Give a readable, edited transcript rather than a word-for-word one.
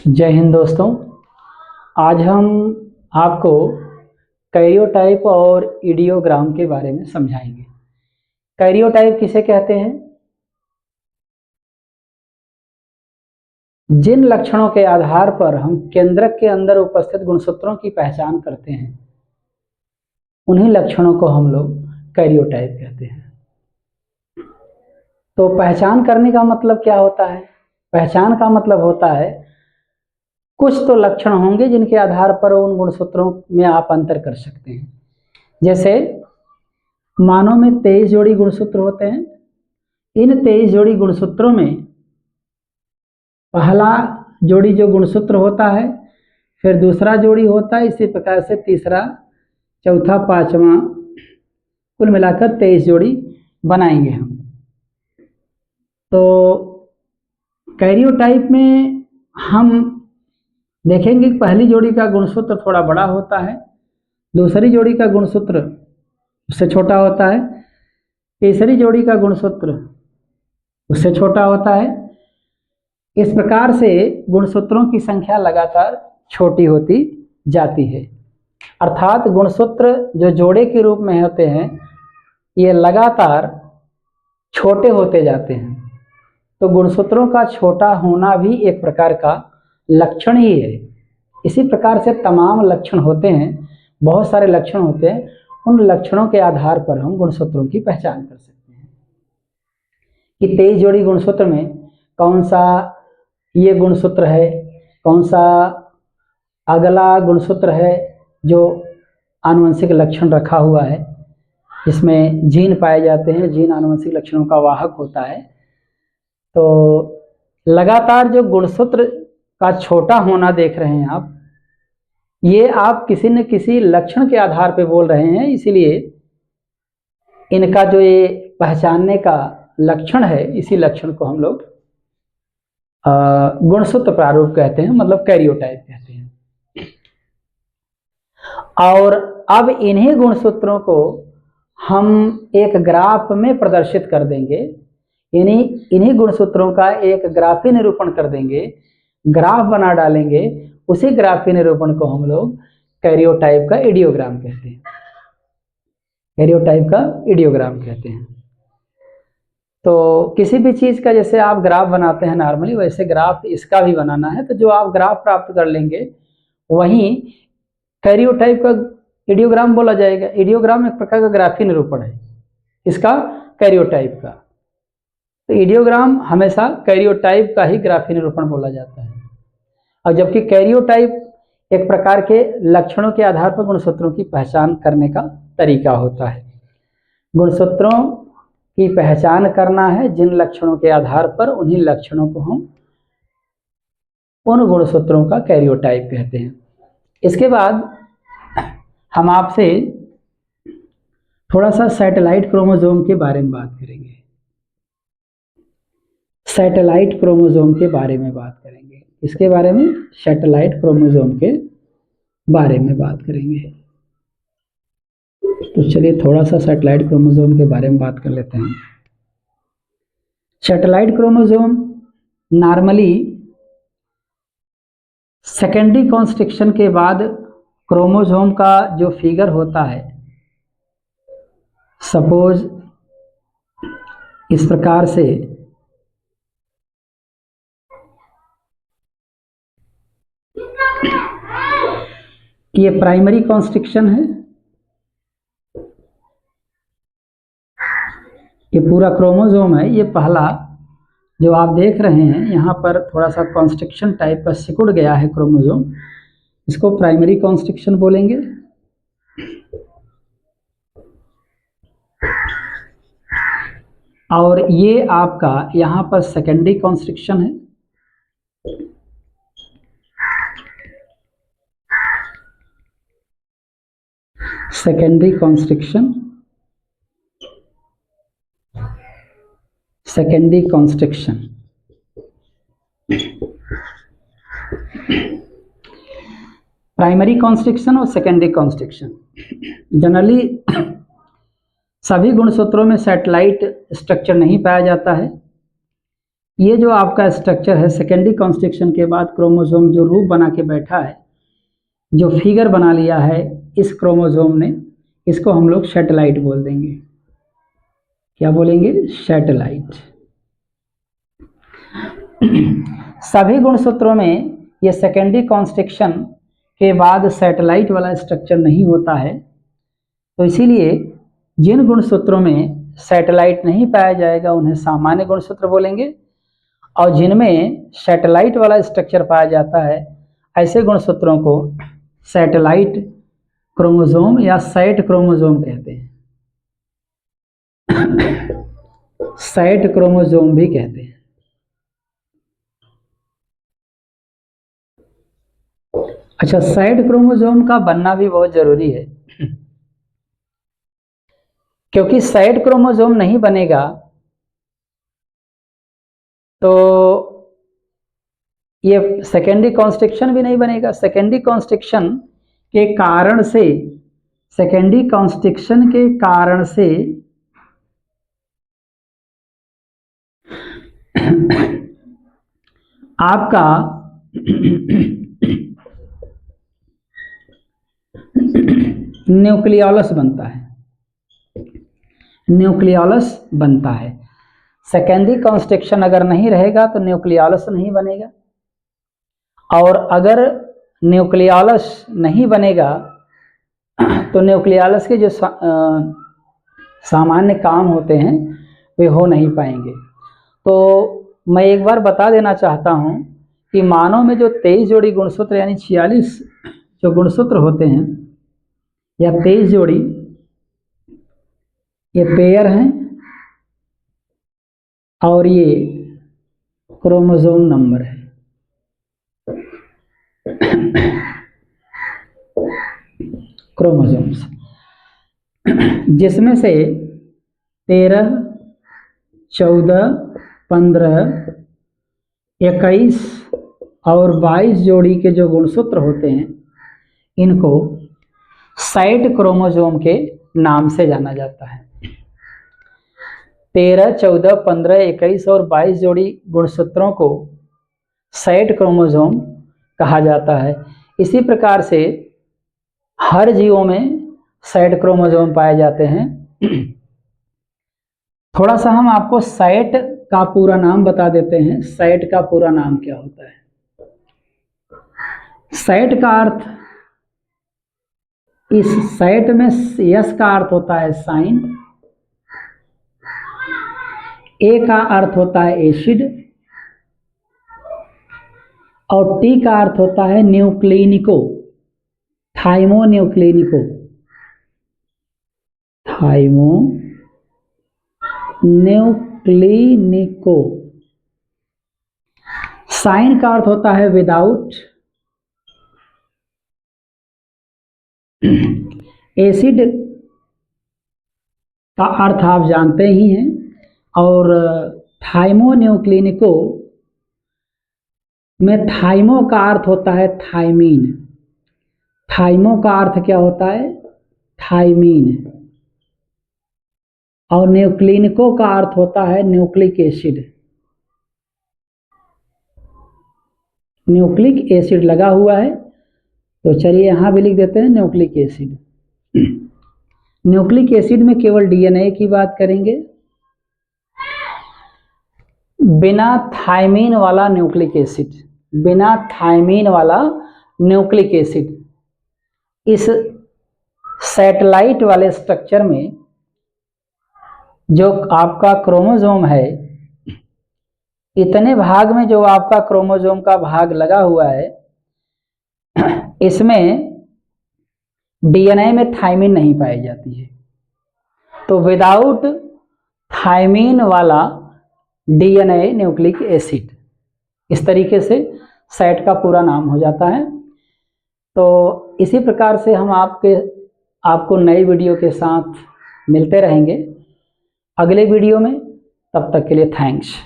जय हिंद दोस्तों। आज हम आपको कैरियोटाइप और इडियोग्राम के बारे में समझाएंगे। कैरियोटाइप किसे कहते हैं? जिन लक्षणों के आधार पर हम केंद्रक के अंदर उपस्थित गुणसूत्रों की पहचान करते हैं उन्हीं लक्षणों को हम लोग कैरियोटाइप कहते हैं। तो पहचान करने का मतलब क्या होता है? पहचान का मतलब होता है कुछ तो लक्षण होंगे जिनके आधार पर उन गुणसूत्रों में आप अंतर कर सकते हैं। जैसे मानव में 23 जोड़ी गुणसूत्र होते हैं। इन 23 जोड़ी गुणसूत्रों में पहला जोड़ी जो गुणसूत्र होता है, फिर दूसरा जोड़ी होता है, इसी प्रकार से तीसरा, चौथा, पांचवा, कुल मिलाकर 23 जोड़ी बनाएंगे हम। तो कैरियोटाइप में हम देखेंगे कि पहली जोड़ी का गुणसूत्र थोड़ा बड़ा होता है, दूसरी जोड़ी का गुणसूत्र उससे छोटा होता है, तीसरी जोड़ी का गुणसूत्र उससे छोटा होता है। इस प्रकार से गुणसूत्रों की संख्या लगातार छोटी होती जाती है। अर्थात गुणसूत्र जो जोड़े के रूप में होते हैं ये लगातार छोटे होते जाते हैं। तो गुणसूत्रों का छोटा होना भी एक प्रकार का लक्षण ही है। इसी प्रकार से तमाम लक्षण होते हैं, बहुत सारे लक्षण होते हैं। उन लक्षणों के आधार पर हम गुणसूत्रों की पहचान कर सकते हैं कि 23 जोड़ी गुणसूत्र में कौन सा ये गुणसूत्र है, कौन सा अगला गुणसूत्र है जो आनुवंशिक लक्षण रखा हुआ है, जिसमें जीन पाए जाते हैं। जीन आनुवंशिक लक्षणों का वाहक होता है। तो लगातार जो गुणसूत्र का छोटा होना देख रहे हैं आप, ये आप किसी न किसी लक्षण के आधार पर बोल रहे हैं, इसीलिए इनका जो ये पहचानने का लक्षण है, इसी लक्षण को हम लोग गुणसूत्र प्रारूप कहते हैं, मतलब कैरियोटाइप कहते हैं। और अब इन्हीं गुणसूत्रों को हम एक ग्राफ में प्रदर्शित कर देंगे। इन्हीं गुणसूत्रों का एक ग्राफी निरूपण कर देंगे, ग्राफ बना डालेंगे। उसी ग्राफी निरूपण को हम लोग कैरियोटाइप का इडियोग्राम कहते हैं। कैरियोटाइप का इडियोग्राम कहते हैं। तो किसी भी चीज का जैसे आप ग्राफ बनाते हैं नॉर्मली, वैसे ग्राफ इसका भी बनाना है। तो जो आप ग्राफ प्राप्त कर लेंगे वहीं कैरियोटाइप का इडियोग्राम बोला जाएगा। इडियोग्राम एक प्रकार का ग्राफी निरूपण है इसका, कैरियोटाइप का। तो इडियोग्राम हमेशा कैरियोटाइप का ही ग्राफी निरूपण बोला जाता है। और जबकि कैरियोटाइप एक प्रकार के लक्षणों के आधार पर गुणसूत्रों की पहचान करने का तरीका होता है। गुणसूत्रों की पहचान करना है जिन लक्षणों के आधार पर, उन्हीं लक्षणों को हम उन गुणसूत्रों का कैरियोटाइप कहते हैं। इसके बाद हम आपसे थोड़ा सा सैटेलाइट क्रोमोसोम के बारे में बात करेंगे। सैटेलाइट क्रोमोसोम के बारे में बात करेंगे। इसके बारे में सैटेलाइट क्रोमोसोम के बारे में बात करेंगे। तो चलिए थोड़ा सा सैटेलाइट क्रोमोसोम के बारे में बात कर लेते हैं। Satellite chromosome normally secondary constriction के बाद क्रोमोसोम का जो फिगर होता है, सपोज इस प्रकार से, ये प्राइमरी कॉन्स्ट्रिक्शन है। ये पूरा क्रोमोसोम है। ये पहला जो आप देख रहे हैं, यहाँ पर थोड़ा सा कॉन्स्ट्रिक्शन टाइप का सिकुड़ गया है क्रोमोसोम, इसको प्राइमरी कॉन्स्ट्रिक्शन बोलेंगे। और ये आपका यहाँ पर सेकेंडरी कॉन्स्ट्रिक्शन है। Secondary constriction, secondary constriction. Primary constriction और सेकेंडरी कॉन्स्ट्रिक्शन। जनरली सभी गुणसूत्रों में सैटेलाइट स्ट्रक्चर नहीं पाया जाता है, ये जो आपका स्ट्रक्चर है सेकेंडरी कॉन्स्ट्रिक्शन के बाद क्रोमोसोम जो रूप बना के बैठा है, जो फिगर बना लिया है इस क्रोमोसोम ने, इसको हम लोग सैटेलाइट बोल देंगे। क्या बोलेंगे? सैटेलाइट। सभी गुणसूत्रों में ये सेकेंडरी कॉन्स्ट्रिक्शन के बाद सैटेलाइट वाला स्ट्रक्चर नहीं होता है, तो इसीलिए जिन गुणसूत्रों में सैटेलाइट नहीं पाया जाएगा उन्हें सामान्य गुणसूत्र बोलेंगे, और जिनमें सैटेलाइट वाला स्ट्रक्चर पाया जाता है ऐसे गुणसूत्रों को सैटेलाइट क्रोमोसोम या सैट क्रोमोसोम कहते हैं। सैट क्रोमोसोम भी कहते हैं। अच्छा, सैट क्रोमोसोम का बनना भी बहुत जरूरी है, क्योंकि सैट क्रोमोसोम नहीं बनेगा तो ये सेकेंडरी कॉन्स्ट्रिक्शन भी नहीं बनेगा। सेकेंडरी कॉन्स्ट्रिक्शन के कारण से, सेकेंडरी कॉन्स्ट्रिक्शन के कारण से आपका न्यूक्लियोलस बनता है, न्यूक्लियोलस बनता है। सेकेंडरी कॉन्स्ट्रिक्शन अगर नहीं रहेगा तो न्यूक्लियोलस नहीं बनेगा, और अगर न्यूक्लियोलस नहीं बनेगा तो न्यूक्लियोलस के जो सामान्य काम होते हैं वे हो नहीं पाएंगे। तो मैं एक बार बता देना चाहता हूं कि मानव में जो 23 जोड़ी गुणसूत्र यानी 46 जो गुणसूत्र होते हैं या 23 जोड़ी, ये पेयर हैं और ये क्रोमोसोम नंबर है। क्रोमोसोम्स, जिसमें से 13, 14, 15, 21 और 22 जोड़ी के जो गुणसूत्र होते हैं इनको सैट क्रोमोसोम के नाम से जाना जाता है। 13, 14, 15, 21 और 22 जोड़ी गुणसूत्रों को सैट क्रोमोसोम कहा जाता है। इसी प्रकार से हर जीवों में सैट क्रोमोसोम पाए जाते हैं। थोड़ा सा हम आपको सैट का पूरा नाम बता देते हैं। सैट का पूरा नाम क्या होता है? सैट का अर्थ, इस सैट में यस का अर्थ होता है साइन, ए का अर्थ होता है एसिड और टी का अर्थ होता है न्यूक्लिनिको, थाइमोन्यूक्लिनिको, थाइमोन्यूक्लिनिको। साइन का अर्थ होता है विदाउट, एसिड का अर्थ आप जानते ही हैं, और थाइमोन्यूक्लिनिको में थाइमो का अर्थ होता है थाइमीन। थाइमो का अर्थ क्या होता है? थाइमीन। और न्यूक्लिनिको का अर्थ होता है न्यूक्लिक एसिड। न्यूक्लिक एसिड लगा हुआ है, तो चलिए यहां भी लिख देते हैं न्यूक्लिक एसिड। न्यूक्लिक एसिड में केवल डीएनए की बात करेंगे। बिना थाइमीन वाला न्यूक्लिक एसिड, बिना थाइमीन वाला न्यूक्लिक एसिड इस सैटेलाइट वाले स्ट्रक्चर में जो आपका क्रोमोसोम है, इतने भाग में जो आपका क्रोमोसोम का भाग लगा हुआ है, इसमें डीएनए में थाइमीन नहीं पाई जाती है। तो विदाउट थाइमीन वाला डीएनए न्यूक्लिक एसिड, इस तरीके से सैट का पूरा नाम हो जाता है। तो इसी प्रकार से हम आपको नई वीडियो के साथ मिलते रहेंगे अगले वीडियो में। तब तक के लिए थैंक्स।